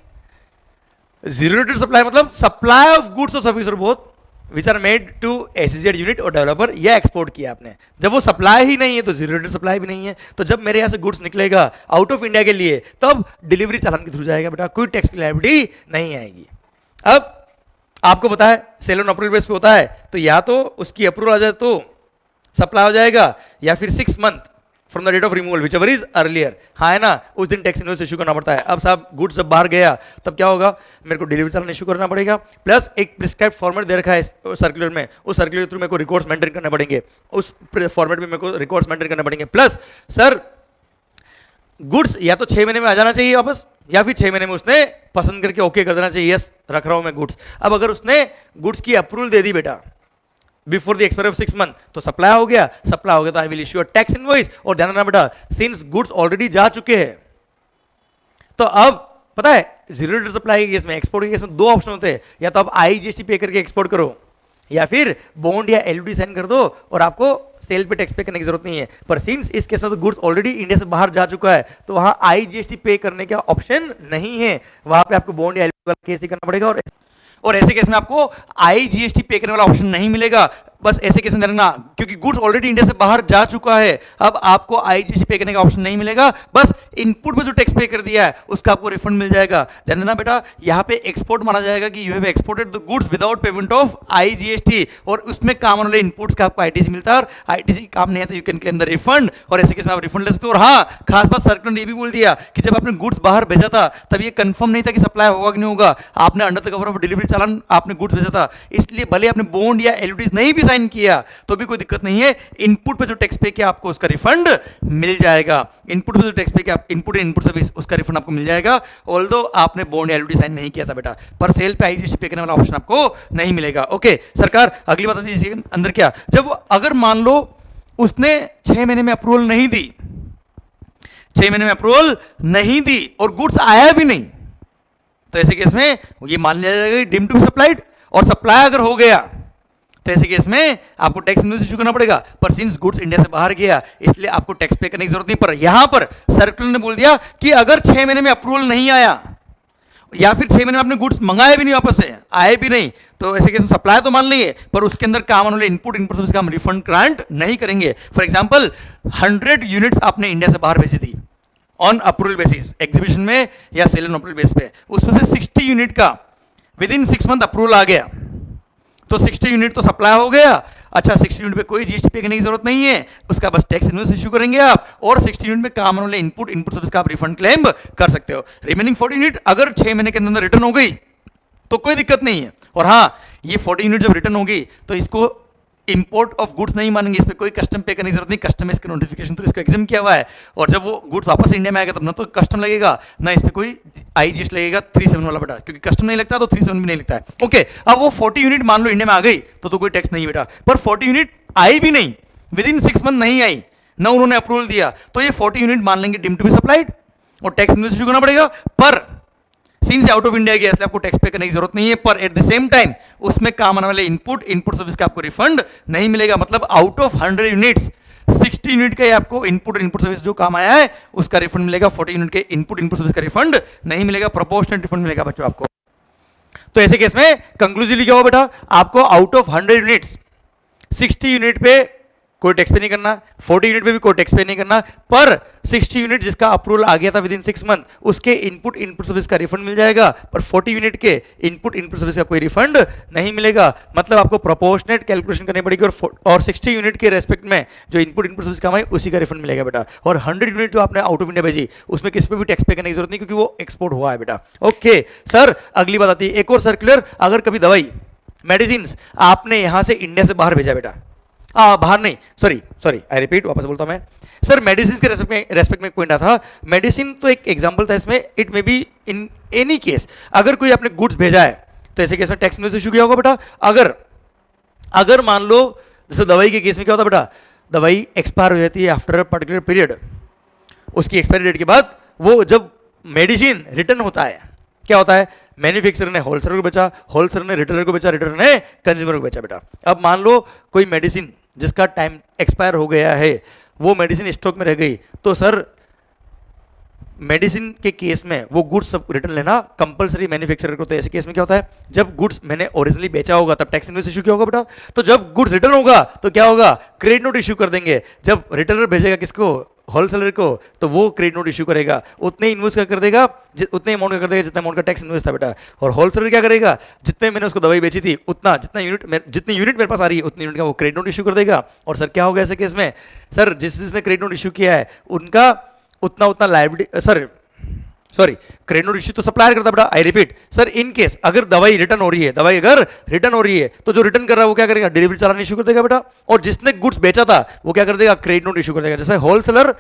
Speaker 1: जीरो रेटेड सप्लाई मतलब सप्लाई ऑफ गुड्स और सर्विस और both which are made to SEZ unit और डेवलपर, या एक्सपोर्ट किया आपने। जब वो सप्लाई ही नहीं है तो जीरो रेटेड सप्लाई भी नहीं है। तो जब मेरे यहाँ से गुड्स निकलेगा आउट ऑफ इंडिया के लिए तब डिलीवरी चालान के थ्रू जाएगा बेटा, कोई टैक्स की लायबिलिटी नहीं आएगी। अब आपको पता है सेल ऑन अप्रूवल बेस पे होता है तो या तो उसकी अप्रूवल आ जाए तो सप्लाई हो जाएगा, या फिर 6 month from the date of removal whichever is earlier. हाँ है ना, उस दिन टैक्स इन्वॉइस इशू करना पड़ता है। अब साहब गुड्स जब बाहर गया तब क्या होगा, मेरे को डिलीवरी चालान इशू करना पड़ेगा, प्लस एक प्रिस्क्राइब फॉर्मेट दे रखा है सर्कुलर में, उस सर्कुलर के थ्रू मेरे को रिकॉर्ड्स मेंटेन करने पड़ेंगे, उस फॉर्मेट में मेरे को रिकॉर्ड्स मेंटेन करने पड़ेंगे। प्लस सर गुड्स या तो 6 महीने में आ जाना चाहिए वापस, या फिर 6 महीने में उसने पसंद करके ओके कर देना चाहिए, यस रख रहा हूं मैं गुड्स। अब अगर उसने गुड्स की अप्रूवल दे दी बेटा before the expiry of 6 month तो सप्लाई हो गया, सप्लाई हो गया तो I will issue a tax invoice. और ध्यान रखना बेटा, सिंस गुड्स ऑलरेडी जा चुके हैं तो अब पता है जीरो रेटेड सप्लाई के केस में, एक्सपोर्ट के केस में 2 ऑप्शन होते हैं, या तो आप IGST पे करके एक्सपोर्ट करो, या फिर बॉन्ड या LD साइन कर दो और आपको सेल पे टैक्स पे करने की जरूरत नहीं है। पर सिंस इस केस में तो गुड्स ऑलरेडी इंडिया से बाहर जा चुका है तो वहां IGST पे करने का ऑप्शन नहीं है, वहां पे आपको बॉन्ड या LD वाला केस ही करना पड़ेगा। और ऐसे केस में आपको IGST पे करने वाला ऑप्शन नहीं मिलेगा। बस ऐसे केस में देखना, क्योंकि गुड्स ऑलरेडी इंडिया से बाहर जा चुका है, अब आपको IGST पे करने का ऑप्शन नहीं मिलेगा। बस इनपुट पे जो टैक्स पे कर दिया है उसका आपको रिफंड मिल जाएगा। ध्यान देना बेटा, यहाँ पे एक्सपोर्ट माना जाएगा कि you have exported the goods without payment of IGST, और उसमें काम वाले इनपुट्स का आपको ITC मिलता है, और ITC काम नहीं है तो you can claim the refund, और ऐसे केस में आप रिफंड ले सकते हो। और हाँ, खास बात सर्कुलर ने ये भी बोल दिया कि जब आपने गुड्स बाहर भेजा था तब ये कंफर्म नहीं था कि सप्लाई होगा कि नहीं होगा, आपने under the cover of delivery challan आपने गुड्स भेजा था, इसलिए भले आपने बॉन्ड या LODs नहीं भी साइन किया तो भी कोई दिक्कत नहीं है, इनपुट पे जो टैक्स पे किया आपको उसका रिफंड मिल जाएगा। इनपुट पे जो टैक्स पे किया इनपुट इनपुट सर्विस उसका रिफंड आपको मिल जाएगा, ऑल्दो आपने बॉन्ड या LOD साइन नहीं किया था बेटा, पर सेल पे IGST पे करने वाला ऑप्शन आपको नहीं मिलेगा। ओके सरकार, अगली बात आती है अंदर क्या, जब अगर मान लो उसने 6 महीने में अप्रूवल नहीं दी, 6 महीने में अप्रूवल नहीं दी और गुड्स आया भी नहीं, तो ऐसे केस में ये मान लिया जाएगा कि डीम्ड टू बी सप्लाइड, और सप्लाई अगर हो गया तो ऐसे केस में आपको टैक्स इनवॉइस इशू करना पड़ेगा, पर सिंस गुड्स इंडिया से बाहर गया इसलिए आपको टैक्स पे करने की जरूरत नहीं। पर यहां पर सर्कुलर ने बोल दिया कि अगर 6 महीने में अप्रूवल नहीं आया या फिर 6 महीने में आपने गुड्स मंगाए भी नहीं, वापस से आए भी नहीं, तो ऐसे केस में सप्लाई तो मान लेंगे पर उसके अंदर काम वाले इनपुट सर्विस का हम रिफंड ग्रांट नहीं करेंगे। फॉर एग्जांपल 100 यूनिट्स आपने इंडिया से बाहर भेजी थी ऑन अप्रूवल बेसिस, एग्जीबिशन में या सेल ऑन अप्रूवल बेस पे, उसमें से 60 यूनिट का विद इन 6 मंथ अप्रूवल आ गया, तो 60 यूनिट तो सप्लाई हो गया। अच्छा, 60 यूनिट पे कोई GST पे करने की जरूरत नहीं है, उसका बस टैक्स इनवॉइस इशू करेंगे आप, और 60 यूनिट में काम वाले इनपुट सर्विस का आप रिफंड क्लेम कर सकते हो। रिमेनिंग 40 यूनिट अगर 6 महीने के अंदर रिटर्न हो गई तो कोई दिक्कत नहीं है। और हाँ, ये 40 यूनिट जब रिटर्न होगी तो इसको इंपोर्ट ऑफ गुड्स नहीं मानेंगे, इस पर कोई कस्टम पे करने की जरूरत नहीं, कस्टम इसका नोटिफिकेशन तो इसको एग्जाम किया हुआ है, और जब वो गुड्स वापस इंडिया में आएगा तब ना तो कस्टम लगेगा ना इस पर कोई IGST लगेगा 37 वाला बेटा, क्योंकि कस्टम नहीं लगता तो 37 भी नहीं लगता है। ओके, अब वो 40 यूनिट मान लो इंडिया में आ गई तो कोई टैक्स नहीं बेटा, पर 40 यूनिट आई भी नहीं, विद इन 6 मंथ नहीं आई ना, उन्होंने अप्रूवल दिया, तो ये 40 यूनिट मान लेंगे डीम्ड टू बी सप्लाइड और टैक्स इनवॉइस इशू करना पड़ेगा। पर सिंस आउट ऑफ इंडिया गया इसलिए आपको टैक्स पे करने की जरूरत नहीं है, पर एट द सेम टाइम उसमें काम आने वाले इनपुट सर्विस का आपको रिफंड नहीं मिलेगा। मतलब आउट ऑफ 100 यूनिट्स 60 यूनिट का आपको इनपुट सर्विस जो काम आया है उसका रिफंड मिलेगा, 40 यूनिट के इनपुट सर्विस का रिफंड नहीं मिलेगा, प्रोपोर्शनल रिफंड मिलेगा बच्चों आपको। तो ऐसे केस में कंक्लूसिवली क्या हो बेटा, आपको आउट ऑफ 100 यूनिट्स 60 यूनिट पे कोई टैक्स पे नहीं करना, 40 यूनिट पे भी कोई टैक्स पे नहीं करना, पर 60 यूनिट जिसका अप्रूवल आ गया था विद इन 6 मंथ उसके इनपुट सर्विस का रिफंड मिल जाएगा, पर 40 यूनिट के इनपुट सर्विस का कोई रिफंड नहीं मिलेगा। मतलब आपको प्रोपोर्शनेट कैलकुलेशन करनी पड़ेगी, और 60 यूनिट के रेस्पेक्ट में जो इनपुट सर्विस का है उसी का रिफंड मिलेगा बेटा। और 100 यूनिट जो आपने आउट ऑफ इंडिया भेजी उसमें किसी पे भी टैक्स पे करने की जरूरत नहीं, क्योंकि वो एक्सपोर्ट हुआ है बेटा। ओके सर, अगली बात आती है एक और सर्कुलर, अगर कभी दवाई मेडिसिन आपने यहां से इंडिया से बाहर भेजा बेटा, बाहर नहीं, सॉरी आई रिपीट, वापस बोलता हूं मैं सर, मेडिसिन के रेस्पेक्ट में एक पॉइंट आता था, मेडिसिन तो एक एग्जांपल था इसमें, it may be in any case, अगर कोई आपने गुड्स भेजा है तो ऐसे केस में टैक्स इनवॉइस इशू किया होगा बेटा। अगर मान लो जैसे दवाई के केस में क्या होता बेटा, दवाई एक्सपायर हो जाती है आफ्टर अ पर्टिकुलर पीरियड, उसकी एक्सपायरी डेट के बाद वो जब मेडिसिन रिटर्न होता है क्या होता है, मैन्युफैक्चरर ने होलसेलर को बेचा, होलसेलर ने रिटेलर को बेचा, रिटेलर ने कंज्यूमर को बेचा बेटा। अब मान लो कोई मेडिसिन जिसका टाइम एक्सपायर हो गया है वो मेडिसिन स्टॉक में रह गई, तो सर मेडिसिन के केस में वो गुड्स सब रिटर्न लेना कंपलसरी मैन्युफैक्चरर को। तो ऐसे केस में क्या होता है, जब गुड्स मैंने ओरिजिनली बेचा होगा तब टैक्स इनवॉइस इशू क्या होगा बेटा, तो जब गुड्स रिटर्न होगा तो क्या होगा, क्रेडिट नोट इशू कर देंगे। जब रिटेलर भेजेगा किसको, होलसेलर को, तो वो क्रेडिट नोट इशू करेगा, उतने इन्वेस्ट का कर देगा, उतने अमाउंट का कर देगा जितना अमाउंट का टैक्स इन्वेस्ट था बेटा। और होलसेलर क्या करेगा, जितने मैंने उसको दवाई बेची थी उतना जितनी यूनिट मेरे पास आ रही है उतनी यूनिट का वो क्रेडिट नोट इशू कर देगा। और सर क्या होगा ऐसे केस में, सर जिसने क्रेडिट नोट इशू किया है उनका उतना लायबिलिटी, क्रेडिट नोट इशू तो सप्लायर करता बेटा। I repeat sir, in case अगर दवाई रिटर्न हो रही है, तो जो रिटर्न कर रहा है वो क्या करेगा, डिलीवरी चालान इशू कर देगा बेटा। और जिसने गुड्स बेचा था वो क्या कर देगा, क्रेडिट नोट इशू कर देगा। जैसे होलसेलर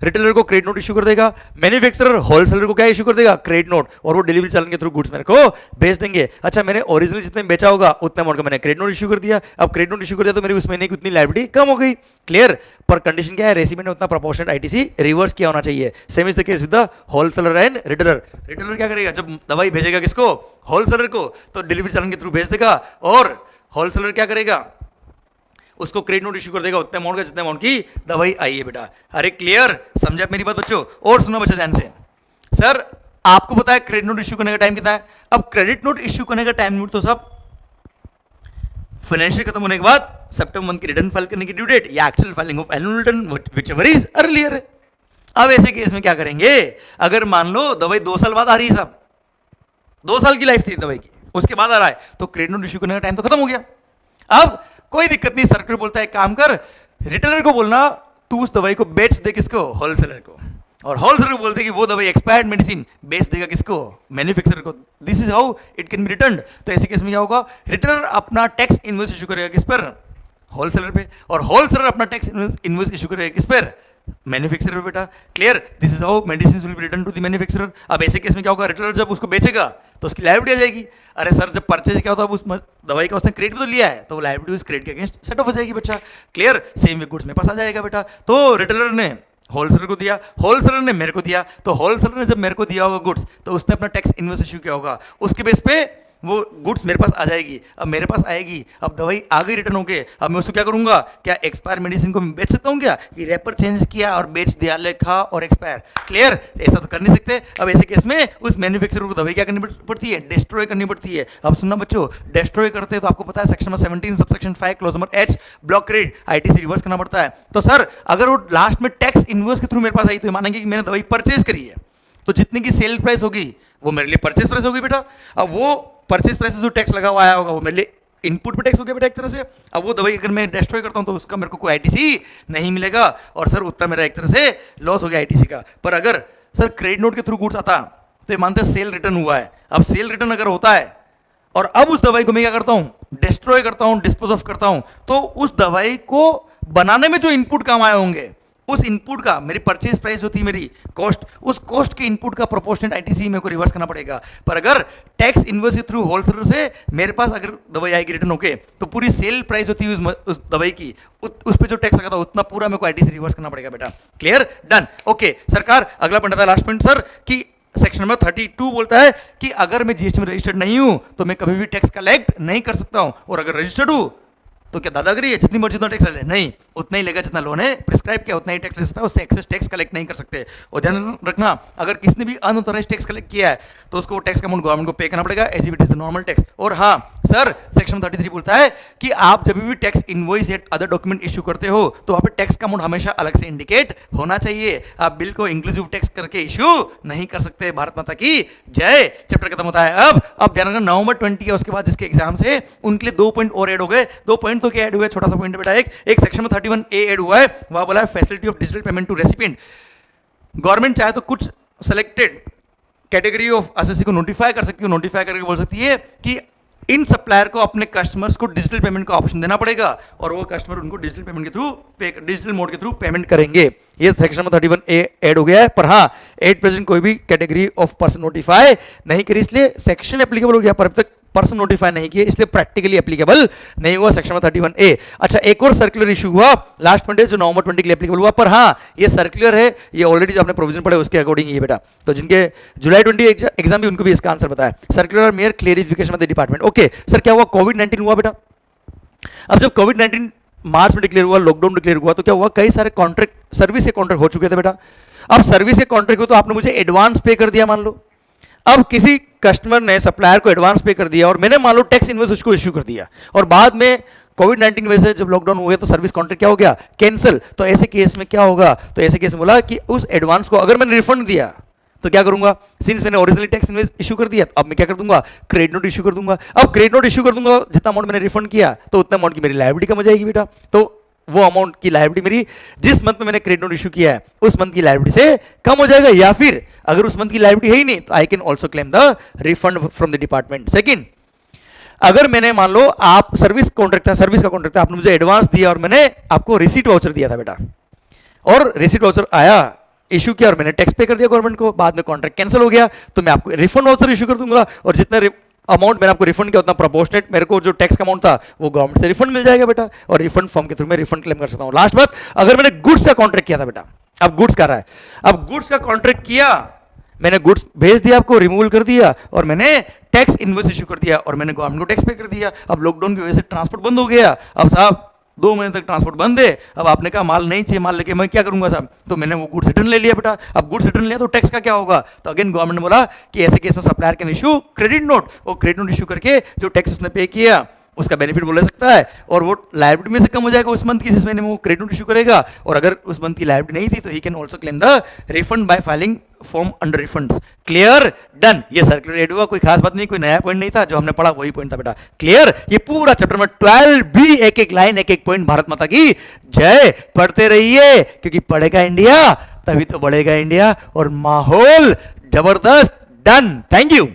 Speaker 1: रिटेलर को क्रेडिट नोट इशू कर देगा, मैन्युफैक्चरर होलसेलर को क्या इशू कर देगा, क्रेडिट नोट, और वो डिलीवरी चालान के थ्रू गुड्स मेरे को भेज देंगे। अच्छा, मैंने ओरिजिनल जितने बेचा होगा उतने अमाउंट का मैंने क्रेडिट नोट इशू कर दिया, अब क्रेडिट नोट इशू कर दिया तो मेरी उस महीने की उतनी लायबिलिटी कम हो गई। क्लियर, पर कंडीशन क्या है, रेसिपिएंट ने उतना प्रोपोर्शनल ITC रिवर्स किया होना चाहिए। Same is the case with the wholesaler and retailer. Retailer क्या करेगा, जब दवाई भेजेगा किसको, होलसेलर को, तो डिलीवरी चालान के थ्रू भेज देगा, और होलसेलर क्या करेगा, उसको क्रेडिट नोट इशू कर देगा उतने अमाउंट का जितने अमाउंट की दवाई आई है बेटा। अरे क्लियर, समझा मेरी बात बच्चों? और सुनो बच्चों ध्यान से, सर आपको पता है क्रेडिट नोट इशू करने का टाइम कितना है। अब क्रेडिट नोट इशू करने का टाइम नोट तो सब फाइनेंशियल खत्म होने के बाद सितंबर मंथ की रिटर्न फाइल करने की ड्यू डेट या actual filing of annual return whichever is earlier है। अब ऐसे केस में क्या करेंगे, अगर मान लो दवाई 2 साल बाद आ रही है साहब, 2 साल की लाइफ थी दवाई की, उसके बाद आ रहा है, तो क्रेडिट नोट इश्यू करने का टाइम तो खत्म हो गया। अब कोई दिक्कत नहीं, सर्कुलर बोलता है काम कर, रिटेलर को बोलना तू उस दवाई को बेच दे किसको, होलसेलर को, और होलसेलर को बोलते कि वो दवाई एक्सपायर्ड मेडिसिन बेच देगा किसको, मैन्युफैक्चरर को। This is how it can be return. तो ऐसे केस में क्या होगा, रिटेलर अपना टैक्स इनवॉइस इशू करेगा किस पर, होलसेलर पे, और होलसेलर अपना टैक्स इनवॉइस इशू करेगा किस पर, मैन्युफैक्चरर पे। बेटा clear, this is how medicine will be return to the manufacturer. अब ऐसे केस में क्या होगा, रिटेलर जब उसको बेचेगा तो उसकी लायबिलिटी आ जाएगी। अरे सर जब परचेज क्या होता है, उस दवाई का उसने क्रेडिट भी तो लिया है, तो वो लायबिलिटी उस क्रेडिट के अगेंस्ट सेट ऑफ हो जाएगी बच्चा। क्लियर, सेम वे गुड्स में पास आ जाएगा बेटा। तो रिटेलर ने होलसेलर को दिया, होलसेलर ने मेरे को दिया, तो होलसेलर ने जब मेरे को दिया होगा गुड्स, तो उसने अपना टैक्स इनवॉइस इशू किया होगा, उसके बेस पे वो गुड्स मेरे पास आ जाएगी। अब मेरे पास आएगी, अब दवाई आ गई रिटर्न होके, अब मैं उसको क्या करूंगा, क्या एक्सपायर मेडिसिन को मैं बेच सकता हूँ क्या, कि रैपर चेंज किया और बेच दिया, लिखा और एक्सपायर। क्लियर, ऐसा तो कर नहीं सकते। अब ऐसे केस में उस मैन्युफैक्चरर को दवाई क्या करनी पड़ती है, डिस्ट्रॉय करनी पड़ती है। अब सुनना बच्चों, डिस्ट्रॉय करते हैं तो आपको पता है section number 17 subsection 5 clause number H block credit ITC reverse करना पड़ता है। तो सर अगर वो लास्ट में टैक्स इनवॉइस के थ्रू मेरे पास आई, तो मानेंगे कि मैंने दवाई परचेज करी है, तो जितने की सेल प्राइस होगी वो मेरे लिए परचेज प्राइस होगी बेटा। अब वो परचेज प्राइस जो टैक्स लगा हुआ आया होगा वो मेरे लिए इनपुट पे टैक्स हो गया बेटा एक तरह से। अब वो दवाई अगर मैं डिस्ट्रॉय करता हूं तो उसका मेरे को कोई आईटीसी नहीं मिलेगा, और सर उतना मेरा एक तरह से लॉस हो गया आईटीसी का। पर अगर सर क्रेडिट नोट के थ्रू गुड्स आता तो ये मानते हैं सेल रिटर्न हुआ है। अब सेल रिटर्न अगर होता है और अब उस दवाई को मैं क्या करता हूं, डिस्ट्रॉय करता हूं, डिस्पोज ऑफ करता हूं, तो उस दवाई को बनाने में जो इनपुट काम आए होंगे, उस इनपुट का मेरी परचेज प्राइस होती है मेरी कॉस्ट, उस कॉस्ट के इनपुट का प्रोपोर्शनेट आईटीसी मेरे को रिवर्स करना पड़ेगा। पर अगर टैक्स इनवॉइस के थ्रू होलसेलर से मेरे पास अगर दवाई आएगी रिटर्न होके, तो पूरी सेल प्राइस होती है उस दवाई की, उस पे जो टैक्स लगा था उतना पूरा मेरे को आईटीसी रिवर्स करना पड़ेगा बेटा। Clear, done, okay. सरकार अगला पॉइंट आता है, लास्ट पॉइंट सर, कि सेक्शन नंबर 32 बोलता है कि अगर मैं जीएसटी में रजिस्टर्ड नहीं हूं तो मैं कभी भी टैक्स कलेक्ट नहीं कर सकता हूं, और अगर रजिस्टर्ड हूं तो क्या दादागिरी है, जितनी मर्जी उतना टैक्स ले, नहीं, उतना ही लेगा जितना लोन है प्रिस्क्राइब किया, उतना ही टैक्स ले सकता है, उससे एक्सेस टैक्स कलेक्ट नहीं कर सकते। और ध्यान रखना, अगर किसी ने भी अनऑथराइज्ड टैक्स कलेक्ट किया है तो उसको टैक्स का अमाउंट गवर्नमेंट को पे करना पड़ेगा as it is the normal tax. और हाँ सर, सेक्शन 33 बोलता है कि आप जब भी टैक्स इनवॉइस या अदर डॉक्यूमेंट इश्यू करते हो तो वहां पे टैक्स का अमाउंट हमेशा अलग से इंडिकेट होना चाहिए। आप बिल को इंक्लूसिव टैक्स करके इश्यू नहीं कर सकते। भारत माता की जय। चैप्टर खत्म होता है। अब ध्यान रखना, नवंबर 20 है उसके बाद जिसके एग्जाम है उनके लिए 2 पॉइंट और ऐड हो गए। 2 पॉइंट तो क्या ऐड हुए, छोटा सा पॉइंट बेटा, एक सेक्शन में 31A ऐड हुआ है, वहां बोला है facility of digital payment to recipient. Government चाहे तो कुछ सेलेक्टेड कैटेगरी ऑफ असेसी को नोटिफाई कर सकती है, नोटिफाई करके बोल सकती है कि इन सप्लायर को अपने कस्टमर्स को डिजिटल पेमेंट का ऑप्शन देना पड़ेगा, और वो कस्टमर उनको डिजिटल पेमेंट के थ्रू डिजिटल मोड के थ्रू पेमेंट करेंगे। ये सेक्शन में 31A ऐड हो गया है। पर हाँ, एट प्रेजेंट कोई भी कैटेगरी ऑफ पर्सन नोटिफाई नहीं करी, इसलिए सेक्शन एप्लीकेबल हो गया, पर अब तक पर्सन नोटिफाई नहीं किए, इसलिए प्रैक्टिकली एप्लीकेबल नहीं हुआ सेक्शन में 31A। अच्छा, एक और सर्कुलर इशू हुआ लास्ट पॉइंट है जो नवंबर 20 के लिए एप्लीकेबल हुआ, पर हाँ ये सर्कुलर है, ये ऑलरेडी जो आपने प्रोविजन पढ़े उसके अकॉर्डिंग ये बेटा, तो जिनके जुलाई 20 एग्जाम भी उनको भी इसका आंसर बताया। Circular mayor clarification of the department. Okay sir, क्या हुआ, कोविड-19 हुआ बेटा। अब जब कोविड-19 मार्च में डिक्लेयर हुआ, लॉकडाउन डिक्लेयर हुआ, तो क्या हुआ, कई सारे कॉन्ट्रैक्ट सर्विस के कॉन्ट्रैक्ट हो चुके थे बेटा। अब सर्विस के कॉन्ट्रैक्ट हो तो आपने मुझे एडवांस पे कर दिया मान लो। अब किसी कस्टमर ने सप्लायर को एडवांस पे कर दिया और मैंने मान लो टैक्स इनवॉइस उसको इश्यू कर दिया, और बाद में कोविड-19 वजह से जब लॉकडाउन हो गया तो सर्विस कॉन्ट्रैक्ट क्या हो गया, कैंसिल। तो ऐसे केस में क्या होगा, तो ऐसे केस में बोला कि उस एडवांस को अगर मैंने रिफंड दिया तो क्या करूंगा, सिंस मैंने ओरिजिनली टैक्स इनवॉइस इशू कर दिया, अब मैं क्या कर दूंगा, क्रेडिट नोट इशू कर दूंगा। अब क्रेडिट नोट इशू कर दूंगा, जितना अमाउंट मैंने रिफंड किया तो उतना अमाउंट की मेरी लायबिलिटी कम हो जाएगी बेटा। तो वो अमाउंट की लायबिलिटी मेरी जिस मंथ में मैंने क्रेडिट नोट इशू किया है उस मंथ की लायबिलिटी से कम हो जाएगा, या फिर अगर उस मंथ की लायबिलिटी है ही नहीं तो I can also claim the refund from the department. Second, अगर मैंने मान लो आप सर्विस कॉन्ट्रैक्ट था, सर्विस का कॉन्ट्रैक्ट था, आपने मुझे एडवांस दिया और मैंने आपको रिसीट वाउचर दिया था बेटा, और रिसीट वाउचर आया, इशू किया और मैंने टैक्स पे कर दिया गवर्नमेंट को, बाद में कॉन्ट्रैक्ट कैंसिल हो गया, तो मैं आपको रिफंड वाउचर इशू कर दूंगा, और जितना अमाउंट मैंने आपको रिफंड किया उतना प्रोपोर्शनेट मेरे को जो टैक्स का अमाउंट था वो गवर्नमेंट से रिफंड मिल जाएगा बेटा, और रिफंड फॉर्म के थ्रू मैं रिफंड क्लेम कर सकता हूं। लास्ट बात, अगर मैंने गुड्स का कॉन्ट्रैक्ट किया था बेटा, अब गुड्स कर रहा है, अब गुड्स का कॉन्ट्रैक्ट किया, मैंने गुड्स भेज दिया आपको, रिमूवल कर दिया, और मैंने टैक्स इनवॉइस इशू कर दिया, और मैंने गवर्नमेंट को टैक्स पे कर दिया। अब लॉकडाउन की वजह से ट्रांसपोर्ट बंद हो गया, अब साहब 2 महीने तक ट्रांसपोर्ट बंद है, अब आपने कहा माल नहीं चाहिए, माल लेके मैं क्या करूंगा साहब, तो मैंने वो गुड्स रिटर्न ले लिया बेटा। अब गुड्स रिटर्न लिया तो टैक्स का क्या होगा, तो अगेन गवर्नमेंट ने बोला कि ऐसे केस में supplier can issue credit note, और क्रेडिट नोट इशू करके जो टैक्स उसने पे किया उसका बेनिफिट वो ले सकता है, और वो लायबिलिटी में से कम हो जाएगा उस मंथ की जिस महीने में वो क्रेडिट नोट इशू करेगा, और अगर उस मंथ की लायबिलिटी नहीं थी तो he can also claim the refund bye filing form under refunds. Clear? Done. ये सर्कुलर एड हुआ, कोई खास बात नहीं, कोई नया पॉइंट नहीं था, जो हमने पढ़ा वही पॉइंट था बेटा। क्लियर? ये पूरा चैप्टर नंबर 12 भी एक एक लाइन एक एक पॉइंट। भारत माता की जय। पढ़ते रहिए, क्योंकि पढ़ेगा इंडिया तभी तो बढ़ेगा इंडिया, और माहौल जबरदस्त। डन। Thank you.